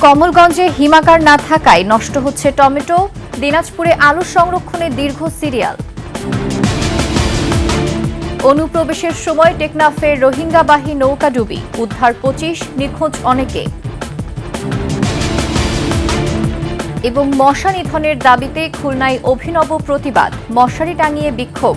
কমলগঞ্জে হিমাগার না থাকায় নষ্ট হচ্ছে টমেটো। দিনাজপুরে আলু সংরক্ষণে দীর্ঘ সিরিয়াল। অনুপ্রবেশের সময় টেকনাফের রোহিঙ্গাবাহী নৌকাডুবি, উদ্ধার 25, নিখোঁজ অনেকে। এবং মশা নিধনের দাবিতে খুলনায় অভিনব প্রতিবাদ, মশারি টাঙিয়ে বিক্ষোভ।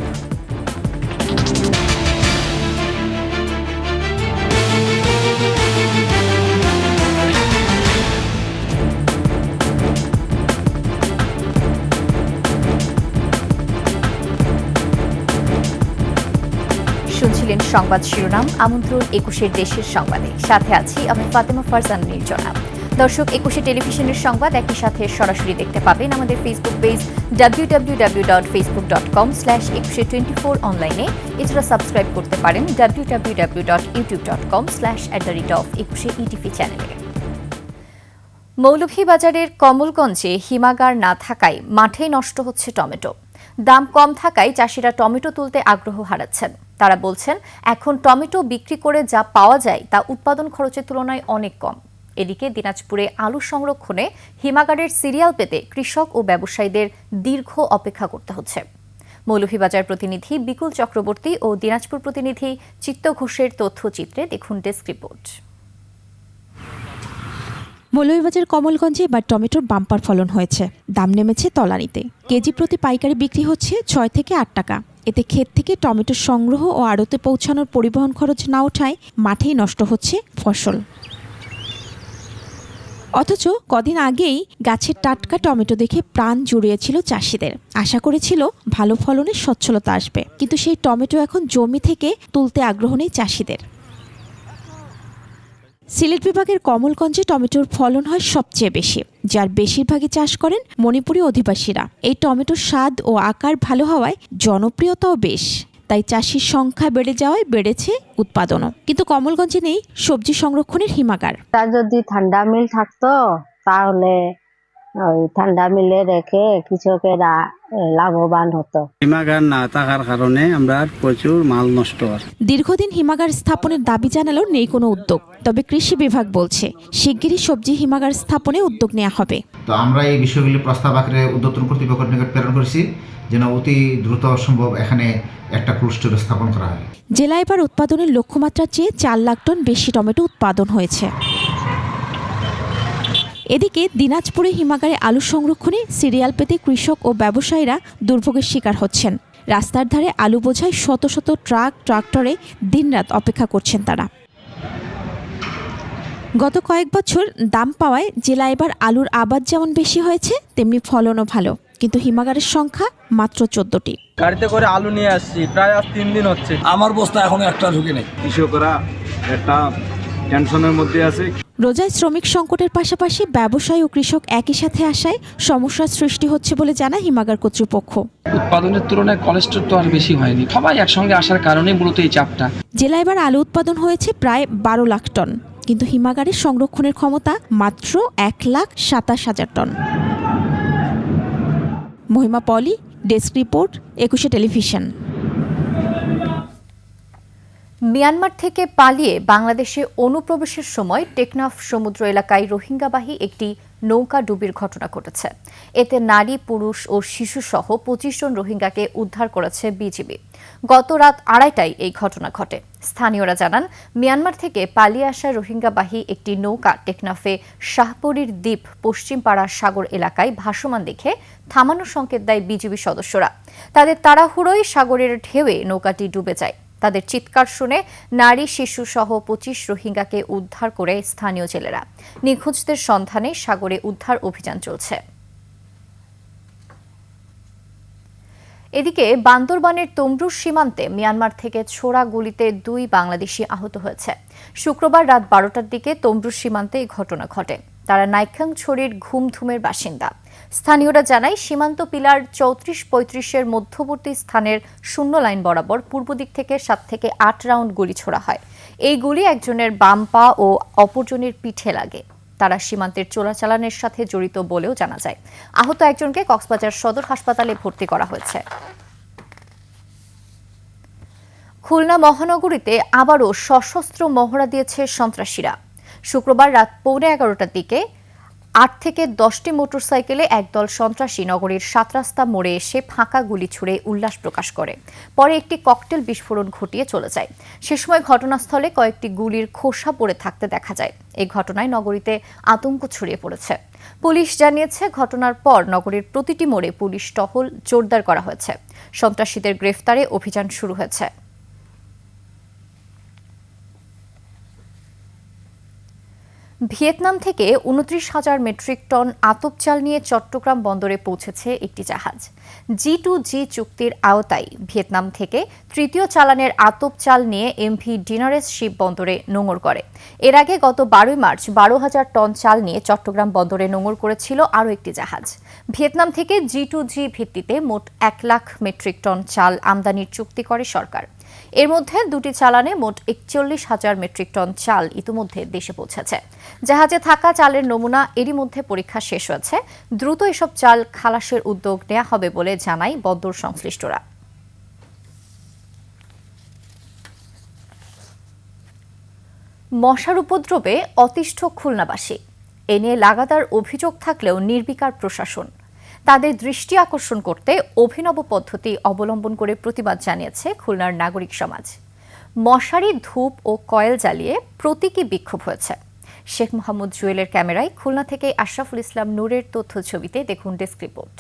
শুনছিলেন সংবাদ শিরোনাম। আমন্ত্রণ 21 দেশের সংবাদে, সাথে আছি আমি ফাতেমা ফারজানা নির্জনা। দর্শক, 21 টেলিভিশনের সংবাদ একই সাথে সরাসরি দেখতে পাবেন আমাদের ফেসবুক পেজ www.facebook.com/2124 অনলাইনে। এছাড়া সাবস্ক্রাইব করতে পারেন www.youtube.com/@21etv চ্যানেলে। মৌলভীবাজারের কমলগঞ্জে হিমাগার না থাকায় মাঠে নষ্ট হচ্ছে টমেটো। দাম কম থাকায় চাষিরা টমেটো তুলতে আগ্রহ হারাচ্ছেন। তারা বলছেন, এখন টমেটো বিক্রি করে যা পাওয়া যায় তা উৎপাদন খরচের তুলনায় অনেক কম। এদিকে দিনাজপুরে আলু সংরক্ষণে হিমাগারের সিরিয়াল পেতে কৃষক ও ব্যবসায়ীদের দীর্ঘ অপেক্ষা করতে হচ্ছে। মৌলভীবাজার প্রতিনিধি বিকুল চক্রবর্তী ও দিনাজপুর প্রতিনিধি চিত্ত ঘোষের তথ্যচিত্রে দেখুন ডেস্ক রিপোর্ট। মৌলভীবাজার কমলগঞ্জে এবার টমেটোর বাম্পার ফলন হয়েছে। দাম নেমেছে তলানিতে। কেজি প্রতি পাইকারি বিক্রি হচ্ছে 6 থেকে 8 টাকা। এতে ক্ষেত থেকে টমেটো সংগ্রহ ও আড়তে পৌঁছানোর পরিবহন খরচ না ওঠায় মাঠেই নষ্ট হচ্ছে ফসল। অথচ কদিন আগেই গাছের টাটকা টমেটো দেখে প্রাণ জুড়িয়েছিল চাষিদের। আশা করেছিল ভালো ফলনের সচ্ছলতা আসবে, কিন্তু সেই টমেটো এখন জমি থেকে তুলতে আগ্রহ নেই চাষিদের। সিলেট বিভাগের কমলগঞ্জে টমেটোর ফলন হয় সবচেয়ে বেশি, যার বেশিরভাগই চাষ করেন মণিপুরী অধিবাসীরা। এই টমেটোর স্বাদ ও আকার ভালো হওয়ায় জনপ্রিয়তাও বেশ, তাই চাষির সংখ্যা বেড়ে যাওয়ায় বেড়েছে উৎপাদনও। কিন্তু কমলগঞ্জে নেই সবজি সংরক্ষণের হিমাগার। তা যদি ঠান্ডা মিল থাকতো তাহলে ওই ঠান্ডা মিলে রেখে কৃষকেরা লাভবান হতো। হিমাগার না থাকার কারণে আমরা প্রচুর মাল নষ্ট হয়। দীর্ঘদিন হিমাগার স্থাপনের দাবি জানালেও নেই কোনো উদ্যোগ। তবে কৃষি বিভাগ বলছে শিগগিরই সবজি হিমাগার স্থাপনে উদ্যোগ নেওয়া হবে। তো আমরা এই বিষয়গুলি প্রস্তাব আকারে উদ্যোতন কর্তৃপক্ষের নিকট প্রেরণ করেছি, যেন অতি দ্রুত সম্ভব এখানে একটা কোল্ড স্টোরেজ স্থাপন করা হয়। জেলায় এবার উৎপাদনের লক্ষ্যমাত্রার চেয়ে 4 লাখ টন বেশি টমেটো উৎপাদন হয়েছে। এদিকে দিনাজপুরে হিমাগারে আলু সংরক্ষণে সিরিয়াল পেতে কৃষক ও ব্যবসায়ীরা দুর্ভোগের শিকার হচ্ছেন। রাস্তার ধারে আলু বোঝাই শত শত ট্রাক্টরে দিনরাত অপেক্ষা করছেন তারা। গত কয়েক বছর দাম পাওয়ায় জেলায় এবার আলুর আবাদ যেমন বেশি হয়েছে, তেমনি ফলনও ভালো। কিন্তু হিমাগারের সংখ্যা মাত্র 14টি। গাড়িতে করে আলু নিয়ে আসছি, প্রায় আজ 3 দিন হচ্ছে। আমার বস্তা এখনো একটা ঢুকে নেই। কৃষকরা একটা টেনশনের মধ্যে আছে। রোজায় শ্রমিক সংকটের পাশাপাশি ব্যবসায়ী ও কৃষক একই সাথে আসায় সমস্যার সৃষ্টি হচ্ছে বলে জানায় হিমাগার কর্তৃপক্ষ। উৎপাদনের তুলনায় কলেস্ট্রল তো আর বেশি হয়নি, সবাই একসঙ্গে আসার কারণে মূলত এই চাপটা। জেলায় এবার আলু উৎপাদন হয়েছে প্রায় 12 লাখ টন, কিন্তু হিমাগারের সংরক্ষণের ক্ষমতা মাত্র 1,27,000 টন। মহিমা পলি, ডেস্ক রিপোর্ট, 21 টেলিভিশন। মিয়ানমার থেকে পালিয়ে বাংলাদেশে অনুপ্রবেশের সময় টেকনাফ সমুদ্র এলাকায় রোহিঙ্গাবাহী একটি নৌকা ডুবির ঘটনা ঘটেছে। এতে নারী, পুরুষ ও শিশুসহ 25 জন রোহিঙ্গাকে উদ্ধার করেছে বিজিবি। গত রাত 2:30টায় এই ঘটনা ঘটে। স্থানীয়রা জানান, মিয়ানমার থেকে পালিয়ে আসা রোহিঙ্গাবাহী একটি নৌকা টেকনাফে শাহপরীর দ্বীপ পশ্চিমপাড়া সাগর এলাকায় ভাসমান দেখে থামানোর সংকেত দেয় বিজিবি সদস্যরা। তাদের তাড়াহুড়োয় সাগরের ঢেউয়ে নৌকাটি ডুবে যায়। তাদের চিৎকার শুনে নারী, শিশু সহ 25 রোহিঙ্গাকে উদ্ধার করে স্থানীয় জেলেরা। নিখোঁজদের সন্ধানে সাগরে উদ্ধার অভিযান চলছে। এদিকে বান্দরবানের তমরুর সীমান্তে মিয়ানমার থেকে ছোড়া গুলিতে 2 বাংলাদেশি আহত হয়েছে। শুক্রবার রাত 12টার দিকে তমরুর সীমান্তে এই ঘটনা ঘটে। তারা নাইখাংছড়ির ঘুমধুমের বাসিন্দা। স্থানীয়রা জানায়, সীমান্ত পিলার 34-35-এর মধ্যবর্তী স্থানের শূন্য লাইন বরাবর পূর্ব দিক থেকে 7 থেকে 8 রাউন্ড গুলি ছোড়া হয়। এই গুলি একজনের বাম পা ও অপরজনের পিঠে লাগে। তারা সীমান্তের চোরাচালানের সাথে জড়িত বলেও জানা যায়। আহত একজনকে কক্সবাজার সদর হাসপাতালে ভর্তি করা হয়েছে। খুলনা মহানগরীতে আবারও সশস্ত্র মহড়া দিয়েছে সন্ত্রাসীরা। শুক্রবার রাত 11:15টার দিকে 8 থেকে 10টি মোটরসাইকেলে একদল সন্ত্রাসী নগরীর 7 রাস্তা মোড়ে এসে ফাঁকা গুলি ছুড়ে উল্লাস প্রকাশ করে। পরে একটি ককটেল বিস্ফোরণ ঘটিয়ে চলে যায়। সে সময় ঘটনাস্থলে কয়েকটি গুলির খোসা পড়ে থাকতে দেখা যায়। এই ঘটনায় নগরীতে আতঙ্ক ছড়িয়ে পড়েছে। পুলিশ জানিয়েছে, ঘটনার পর নগরীর প্রতিটি মোড়ে পুলিশ টহল জোরদার করা হয়েছে। সন্ত্রাসীদের গ্রেফতারে অভিযান শুরু হয়েছে। ভিয়েতনাম থেকে 29,000 মেট্রিক টন আতপ চাল নিয়ে চট্টগ্রাম বন্দরে পৌঁছেছে একটি জাহাজ। G2G চুক্তির আওতায় ভিয়েতনাম থেকে তৃতীয় চালানের আতপ চাল নিয়ে এমভি ডিনারেস শিপ বন্দরে নোঙর করে। এর আগে গত 12 মার্চ 12,000 টন চাল নিয়ে চট্টগ্রাম বন্দরে নোঙর করেছিল আরও একটি জাহাজ। ভিয়েতনাম থেকে G2G ভিত্তিতে মোট 1 লাখ মেট্রিক টন চাল আমদানির চুক্তি করে সরকার। এর মধ্যে দুটি চালানে মোট 41,000 মেট্রিক টন চাল ইতিমধ্যে দেশে পৌঁছেছে। জাহাজে থাকা চালের নমুনা এরই মধ্যে পরীক্ষা শেষ হয়েছে। দ্রুত এসব চাল খালাসের উদ্যোগ নেওয়া হবে বলে জানায় বন্দর সংশ্লিষ্টরা। মশার উপদ্রবে অতিষ্ঠ খুলনাবাসী। এ নিয়ে লাগাতার অভিযোগ থাকলেও নির্বিকার প্রশাসন। তাদের দৃষ্টি আকর্ষণ করতে অভিনব পদ্ধতি অবলম্বন করে প্রতিবাদ জানিয়েছে খুলনার নাগরিক সমাজ। মশারি, ধূপ ও কয়েল জ্বালিয়ে প্রতীকী বিক্ষোভ হয়েছে। শেখ মোহাম্মদ জুয়েলের ক্যামেরায় খুলনা থেকে আশরাফুল ইসলাম নূরের তথ্য ছবিতে দেখুন ডেস্ক রিপোর্ট।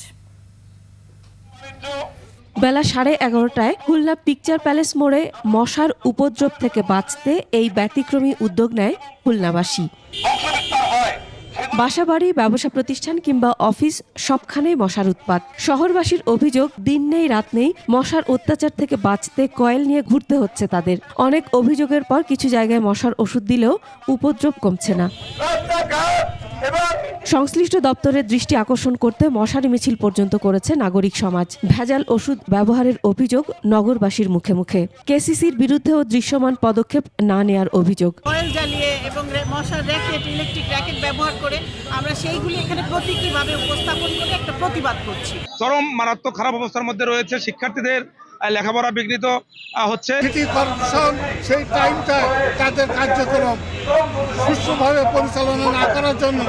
বেলা 11:30টায় খুলনা পিকচার প্যালেস মোড়ে মশার উপদ্রব থেকে বাঁচতে এই ব্যতিক্রমী উদ্যোগ নেয় খুলনাবাসী। বাসাবাড়ি, ব্যবসা প্রতিষ্ঠান কিংবা অফিস সবখানেই মশার উৎপাত। শহরবাসীর অভিযোগ, দিন নেই রাত নেই মশার অত্যাচার থেকে বাঁচতে কয়েল নিয়ে ঘুরতে হচ্ছে তাদের। অনেক অভিযোগের পর কিছু জায়গায় মশার ওষুধ দিলেও উপদ্রব কমছে না। সংশ্লিষ্ট দপ্তরের দৃষ্টি আকর্ষণ করতে মশারি মিছিল পর্যন্ত করেছে নাগরিক সমাজ। ভেজাল ওষুধ ব্যবহারের অভিযোগ নগরবাসীর মুখে মুখে। কেসিসির বিরুদ্ধেও দৃশ্যমান পদক্ষেপ না নেয়ার অভিযোগ। কয়েল জ্বালিয়ে এবং মশার র্যাকেট, ইলেকট্রিক র্যাকেট ব্যবহার করে আমরা সেইগুলি এখানে প্রতীকীভাবে উপস্থাপন করে একটা প্রতিবাদ করছি। চরম মারাত্মক খারাপ অবস্থার মধ্যে রয়েছে শিক্ষার্থীদের লেখাপড়া বিঘ্নিত হচ্ছে। সিটি কর্পোরেশন সেই টাইমটা তাদের কার্যক্রম সুষ্ঠুভাবে পরিচালনা না করার জন্য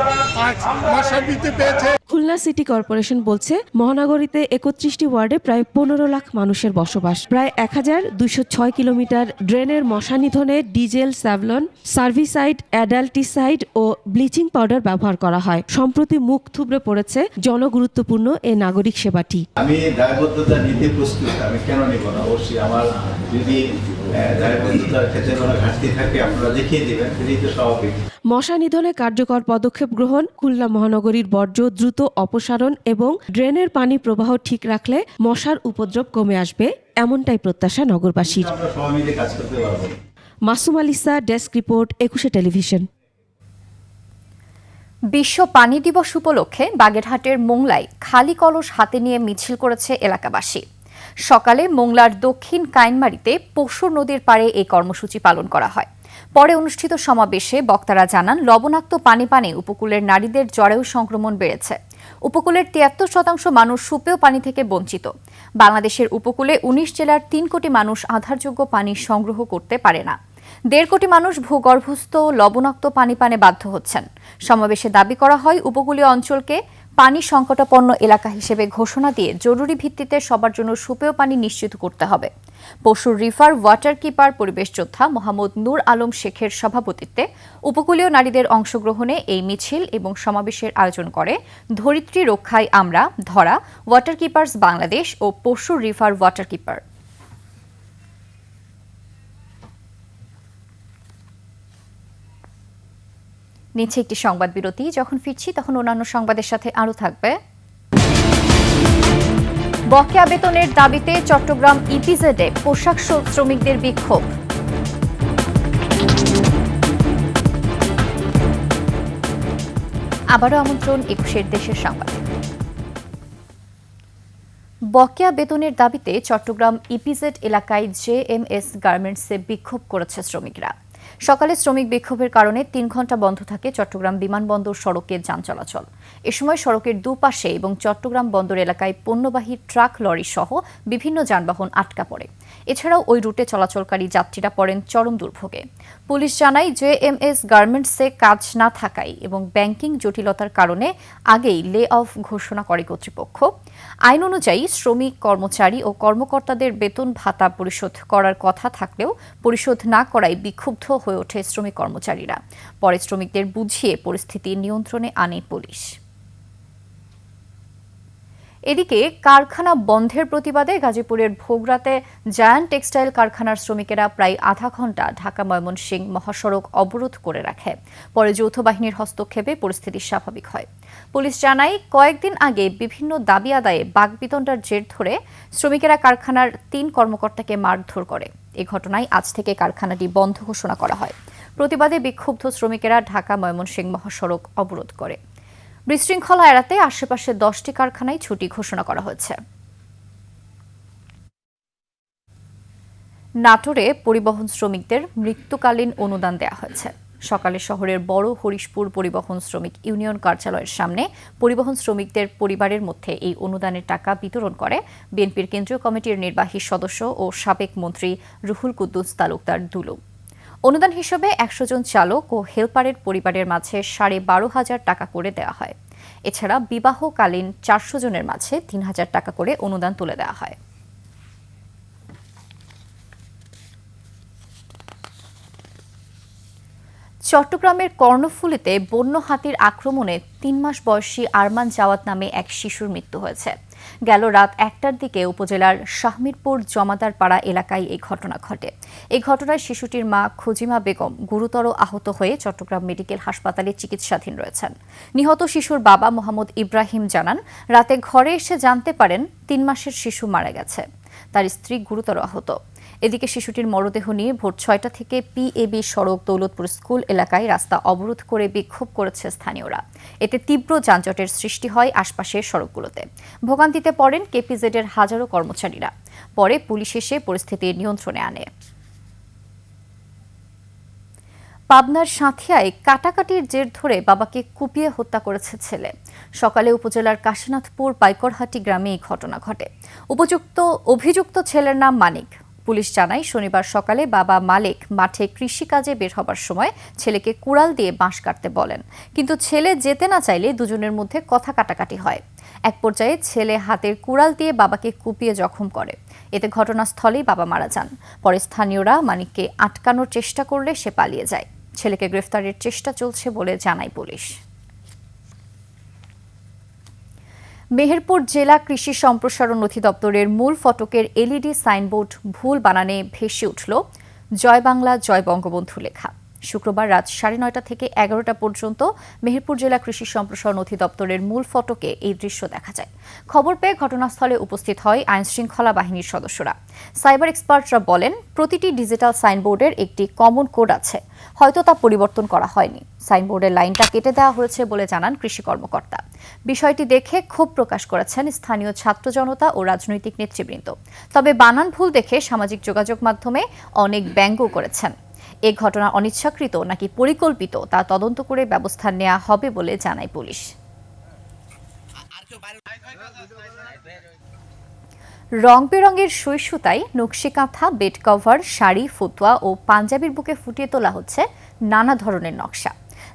আজ মশা বৃদ্ধি পেয়েছে। খুলনা সিটি কর্পোরেশন বলছে, মহানগরীতে 31টি ওয়ার্ডে প্রায় 15 লাখ মানুষের বসবাস। প্রায় 1206 কিলোমিটার ড্রেনের মশা নিধনে ডিজেল, স্যাভলন, সার্ভিসাইড, অ্যাডাল্টিসাইড ও ব্লিচিং পাউডার ব্যবহার করা হয়। সম্প্রতি মুখ থুবড়ে পড়েছে জনগুরুত্বপূর্ণ এ নাগরিক সেবাটি। আমি দায়বদ্ধতা নিতে প্রস্তুত, আমি কেন নেব না? অবশ্যই আমার যদি দায়বদ্ধতার ক্ষেত্রে কোনো ঘাটতি থাকে আপনারা দেখিয়ে দেবেন, সেটাই তো স্বাভাবিক। মশা নিধনে কার্যকর পদক্ষেপ গ্রহণ, খুলনা মহানগরীর বর্জ্য দ্রুত অপসারণ এবং ড্রেনের পানি প্রবাহ ঠিক রাখলে মশার উপদ্রব কমে আসবে, এমনটাই প্রত্যাশা নগরবাসীর। আমরা সবাই মিলে কাজ করতে পারবো। Masum আলিসা, desk report, 21 television. বিশ্ব পানি দিবস উপলক্ষে বাগেরহাটের মোংলায় খালি কলস হাতে নিয়ে মিছিল করেছে এলাকাবাসী। সকালে মোংলার দক্ষিণ কাইনমারিতে পশুর নদীর পাড়ে এই কর্মসূচি পালন করা হয়। পরে অনুষ্ঠিত সমাবেশে বক্তারা জানান, লবণাক্ত পানি পানে উপকূলের নারীদের জ্বরেও সংক্রমণ বেড়েছে। উপকূলের 73% মানুষ সুপেয় পানি থেকে বঞ্চিত। বাংলাদেশের উপকূলে 19 জেলার 3 কোটি মানুষ আধারযোগ্য পানি সংগ্রহ করতে পারে না। 1.5 কোটি মানুষ ভূগর্ভস্থ লবণাক্ত পানি পানে বাধ্য হচ্ছেন। সমাবেশে দাবি করা হয়, উপকূলীয় অঞ্চলকে পানি সংকটাপন্ন এলাকা হিসেবে ঘোষণা দিয়ে জরুরি ভিত্তিতে সবার জন্য সুপেয় পানি নিশ্চিত করতে হবে। পশুর রিভার ওয়াটার কিপার পরিবেশ যোদ্ধা মোহাম্মদ নূর আলম শেখের সভাপতিত্বে উপকূলীয় নারীদের অংশগ্রহণে এই মিছিল এবং সমাবেশের আয়োজন করে ধরিত্রী রক্ষায় আমরা, ধরা, ওয়াটার কিপার্স বাংলাদেশ ও পশুর রিভার ওয়াটার কিপার। নিচ্ছে একটি সংবাদ বিরতি। যখন ফিরছি তখন অন্যান্য সংবাদের সাথে আরও থাকবে। বকেয়া বেতনের দাবিতে চট্টগ্রাম ইপিজেডে পোশাক শ্রমিকদের বিক্ষোভ। আবারও আমন্ত্রণ 21 দেশের সংবাদে। বকেয়া বেতনের দাবিতে চট্টগ্রাম ইপিজেড এলাকায় জেএমএস গার্মেন্টসে বিক্ষোভ করেছে শ্রমিকরা। সকালে শ্রমিক বিক্ষোভের কারণে 3 ঘণ্টা বন্ধ থাকে চট্টগ্রাম বিমানবন্দর সড়কে যান চলাচল। এ সময় সড়কের দুপাশে এবং চট্টগ্রাম বন্দর এলাকায় পণ্যবাহী ট্রাক লরি সহ বিভিন্ন যানবাহন আটকা পড়ে। এছাড়াও ওই রুটে চলাচলকারী যাত্রীরা পড়েন চরম দুর্ভোগে। পুলিশ জানায় জেএমএস গার্মেন্টসে কাজ না থাকায় এবং ব্যাংকিং জটিলতার কারণে আগেই লে অফ ঘোষণা করে কর্তৃপক্ষ। আইন অনুযায়ী শ্রমিক, কর্মচারী ও কর্মকর্তাদের বেতন ভাতা পরিশোধ করার কথা থাকলেও পরিশোধ না করায় বিক্ষুব্ধ হয়ে ওঠে শ্রমিক কর্মচারীরা। পরে শ্রমিকদের বুঝিয়ে পরিস্থিতি নিয়ন্ত্রণে আনে পুলিশ। এদিকে কারখানা বন্ধের প্রতিবাদে গাজীপুরের ভোগড়াতে জায়ান্ট টেক্সটাইল কারখানার শ্রমিকেরা প্রায় আধা ঘণ্টা ঢাকা ময়মনসিংহ মহাসড়ক অবরোধ করে রাখে। পরে যৌথ বাহিনীর হস্তক্ষেপে পরিস্থিতি স্বাভাবিক হয়। পুলিশ জানায়, কয়েকদিন আগে বিভিন্ন দাবি আদায়ে বাকবিতণ্ডার জের ধরে শ্রমিকেরা কারখানার ৩ কর্মকর্তাকে মারধর করে। এ ঘটনায় আজ থেকে কারখানাটি বন্ধ ঘোষণা করা হয়। প্রতিবাদে বিক্ষুব্ধ শ্রমিকেরা ঢাকা ময়মনসিংহ মহাসড়ক অবরোধ করে। বিশৃঙ্খলা এড়াতে আশেপাশে 10টি কারখানায় ছুটি ঘোষণা করা হয়েছে। নাটোরে পরিবহন শ্রমিকদের মৃত্যুকালীন অনুদান দেওয়া হয়েছে। সকালে শহরের বড় হরিশপুর পরিবহন শ্রমিক ইউনিয়ন কার্যালয়ের সামনে পরিবহন শ্রমিকদের পরিবারের মধ্যে এই অনুদানের টাকা বিতরণ করে বিএনপির কেন্দ্রীয় কমিটির নির্বাহী সদস্য ও সাবেক মন্ত্রী রুহুল কুদ্দুস তালুকদার দুলু। অনুদান হিসেবে 100 জন চালক ও হেলপারের পরিবারের মাঝে 12,500 টাকা করে দেওয়া হয়। এছাড়া বিবাহকালীন 400 জনের মাঝে 3,000 টাকা করে অনুদান তুলে দেওয়া হয়। চট্টগ্রামের কর্ণফুলীতে বন্য হাতির আক্রমণে 3 মাস বয়সী আরমান জাওয়াত নামে এক শিশুর মৃত্যু হয়েছে। গেল রাত 1টার দিকে উপজেলার শাহমিরপুর জমাদার পাড়া এলাকায় এই ঘটনা ঘটে। এই ঘটনায় শিশুটির মা খুজিমা বেগম গুরুতর আহত হয়ে চট্টগ্রাম মেডিকেল হাসপাতালে চিকিৎসাধীন রয়েছেন। নিহত শিশুর বাবা মোহাম্মদ ইব্রাহিম জানান, রাতে ঘরে এসে জানতে পারেন 3 মাসের শিশু মারা গেছে। তার স্ত্রী গুরুতর আহত। এদিকে শিশুটির মরদেহ নিয়ে ভোর 6টা থেকে পিএবি সড়ক দৌলতপুর স্কুল এলাকায় রাস্তা অবরোধ করে বিক্ষোভ করেছে স্থানীয়রা। এতে তীব্র যানজটের সৃষ্টি হয় আশপাশের সড়কগুলোতে। ভোগান্তিতে পড়েন কেপিজেডের হাজারো কর্মচারীরা। পরে পুলিশ এসে পরিস্থিতি নিয়ন্ত্রণে আনে। পাবনার সাঁথিয়ায় কাটাকাটির জের ধরে বাবাকে কুপিয়ে হত্যা করেছে ছেলে। সকালে উপজেলার কাশীনাথপুর পাইকরহাটি গ্রামে এই ঘটনা ঘটে। অভিযুক্ত ছেলের নাম মানিক। পুলিশ জানায়, শনিবার সকালে বাবা মালিক মাঠে কৃষিকাজে বের হবার সময় ছেলেকে কুড়াল দিয়ে বাঁশ কাটতে বলেন, কিন্তু ছেলে যেতে না চাইলে দুজনের মধ্যে কথা কাটাকাটি হয়। এক পর্যায়ে ছেলে হাতের কুড়াল দিয়ে বাবাকে কুপিয়ে জখম করে। এতে ঘটনাস্থলেই বাবা মারা যান। পরে স্থানীয়রা মানিককে আটকানোর চেষ্টা করলে সে পালিয়ে যায়। ছেলেকে গ্রেফতারের চেষ্টা চলছে বলে জানায় পুলিশ। মেহেরপুর জেলা কৃষি সম্প্রসারণ অধিদপ্তরের মূল ফটকের এলইডি সাইনবোর্ড ভুল বানানে ভেসে উঠল জয় বাংলা জয় বঙ্গবন্ধু লেখা। শুক্রবার রাত 9:30 থেকে 11টা পর্যন্ত মেহেরপুর জেলা কৃষি সম্প্রসারণ অধিদপ্তরের মূল ফটকে এই দৃশ্য দেখা যায়। খবর পেয়ে ঘটনাস্থলে উপস্থিত হয় আইনশৃঙ্খলা বাহিনীর সদস্যরা। সাইবার এক্সপার্টরা বলেন, প্রতিটি ডিজিটাল সাইনবোর্ডের একটি কমন কোড আছে, হয়তো তা পরিবর্তন করা হয়নি। সাইনবোর্ডের লাইনটা কেটে দেওয়া হয়েছে বলে জানান কৃষি কর্মকর্তা। বিষয়টি দেখে ক্ষোভ প্রকাশ করেছেন স্থানীয় ছাত্র জনতা ও রাজনৈতিক নেতৃবৃন্দ। তবে বানান ভুল দেখে সামাজিক যোগাযোগ মাধ্যমে অনেক ব্যঙ্গ করেছেন। এ ঘটনা অনিচ্ছাকৃত নাকি পরিকল্পিত তা তদন্ত করে ব্যবস্থা নেওয়া হবে বলে জানায় পুলিশ। রং বেরঙের সুই সুতায় নকশি কাঁথা, বেড কভার, শাড়ি, ফতুয়া ও পাঞ্জাবির বুকে ফুটিয়ে তোলা হচ্ছে নানা ধরনের নকশা।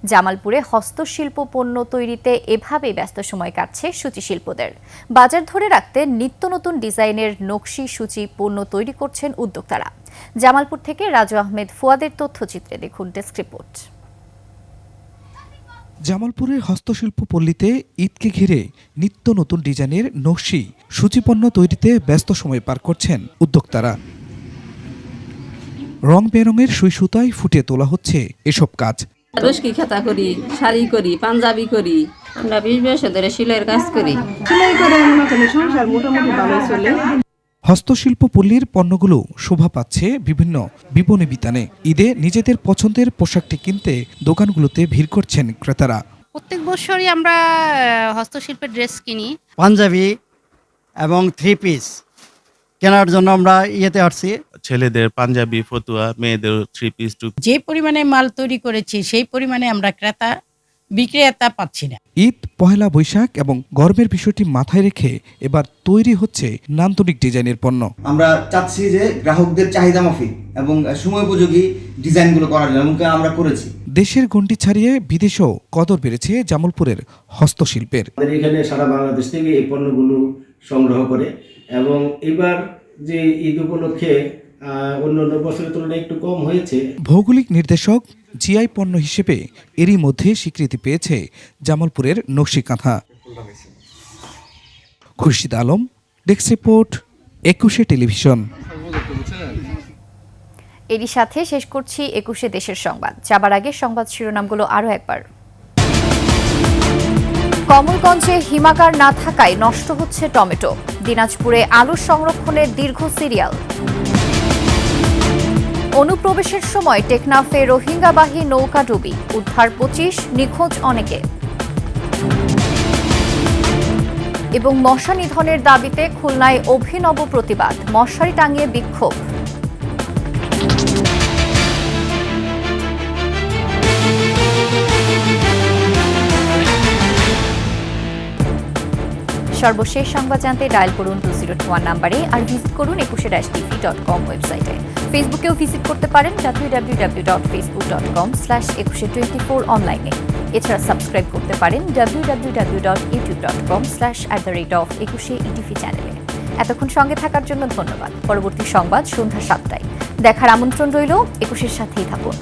জামালপুরে হস্তশিল্প পণ্য তৈরিতে এভাবেই ব্যস্ত সময় কাটছে সূচি শিল্পদের। বাজার ধরে রাখতে নিত্য নতুন ডিজাইনের নকশি সূচি পণ্য তৈরি করছেন উদ্যোক্তারা। জামালপুর থেকে রাজু আহমেদ ফুয়াদের তথ্যচিত্রে দেখুন ডেস্ক রিপোর্ট। জামালপুরের হস্তশিল্প পল্লীতে ঈদকে ঘিরে নিত্য নতুন ডিজাইনের নকশি সূচিপণ্য তৈরিতে ব্যস্ত সময় পার করছেন উদ্যোক্তারা। রং বেরঙের সুই সুতায় ফুটিয়ে তোলা হচ্ছে এসব কাজ। রশকি খাতা করি, শাড়ি করি, পাঞ্জাবি করি। আমরা 20 বছর ধরে সেলাইয়ের কাজ করি। সেলাই করে সংসার মোটামুটি ভালো চলে। হস্তশিল্প পল্লীর পণ্যগুলো শোভা পাচ্ছে বিভিন্ন বিপণী বিতানে। ঈদে নিজেদের পছন্দের পোশাকটি কিনতে দোকানগুলোতে ভিড় করছেন ক্রেতারা। প্রত্যেক বছরই আমরা হস্তশিল্পের ড্রেস কিনি। পাঞ্জাবি এবং 3 পিস কেনার জন্য আমরা ইয়েতে আসছি। ছেলেদের পাঞ্জাবি, ফতুয়া, মেয়েদের 3 পিস। যে পরিমাণে মাল তৈরি করেছি সেই পরিমাণে আমরা ক্রেতা বিক্রেতা পাচ্ছি না। ঈদ, পহেলা বৈশাখ এবং গরমের বিষয়টি মাথায় রেখে এবার তৈরি হচ্ছে নান্দনিক ডিজাইনের পণ্য। আমরা চাচ্ছি যে গ্রাহকদের চাহিদা মাফিক এবং সময়োপযোগী ডিজাইনগুলো করার জন্য, এবং আমরা করেছি। দেশের গণ্ডি ছাড়িয়ে বিদেশেও কদর বেড়েছে জামালপুরের হস্তশিল্পের। আমাদের এখানে সারা বাংলাদেশ থেকে এই পণ্যগুলো সংগ্রহ করে, এবং এবার যে ঈদ উপলক্ষে অন্যান্য বছরের তুলনায় একটু কম হয়েছে। ভৌগোলিক নির্দেশক জিআই পণ্য হিসেবে এরই মধ্যে স্বীকৃতি পেয়েছে জামালপুরের নকশি কাঁথা। Khurshid Alam, desk report, 21 television. এরই সাথে শেষ করছি 21 দেশের সংবাদ। যাবার আগে সংবাদ শিরোনামগুলো আরও একবার। কমলগঞ্জে হিমাগার না থাকায় নষ্ট হচ্ছে টমেটো। দিনাজপুরে আলু সংরক্ষণের দীর্ঘ সিরিয়াল। অনুপ্রবেশের সময় টেকনাফে রোহিঙ্গাবাহী নৌকা ডুবি, উদ্ধার 25, নিখোঁজ অনেকে। এবং মশা নিধনের দাবিতে খুলনায় অভিনব প্রতিবাদ, মশারি টাঙিয়ে বিক্ষোভ। সর্বশেষ সংবাদ জানতে ডায়াল করুন 2021 নম্বরে, আর ভিজিট করুন 21-tv.com ওয়েবসাইটে। ফেসবুকেও ভিজিট করতে পারেন www.facebook.com/2124 অনলাইনে। এছাড়া সাবস্ক্রাইব করতে পারেন www.youtube.com/@21etv চ্যানেলে। এতক্ষণ সঙ্গে থাকার জন্য ধন্যবাদ। পরবর্তী সংবাদ সন্ধ্যা 7টায় দেখার আমন্ত্রণ রইল। 21-এর সাথেই থাকুন।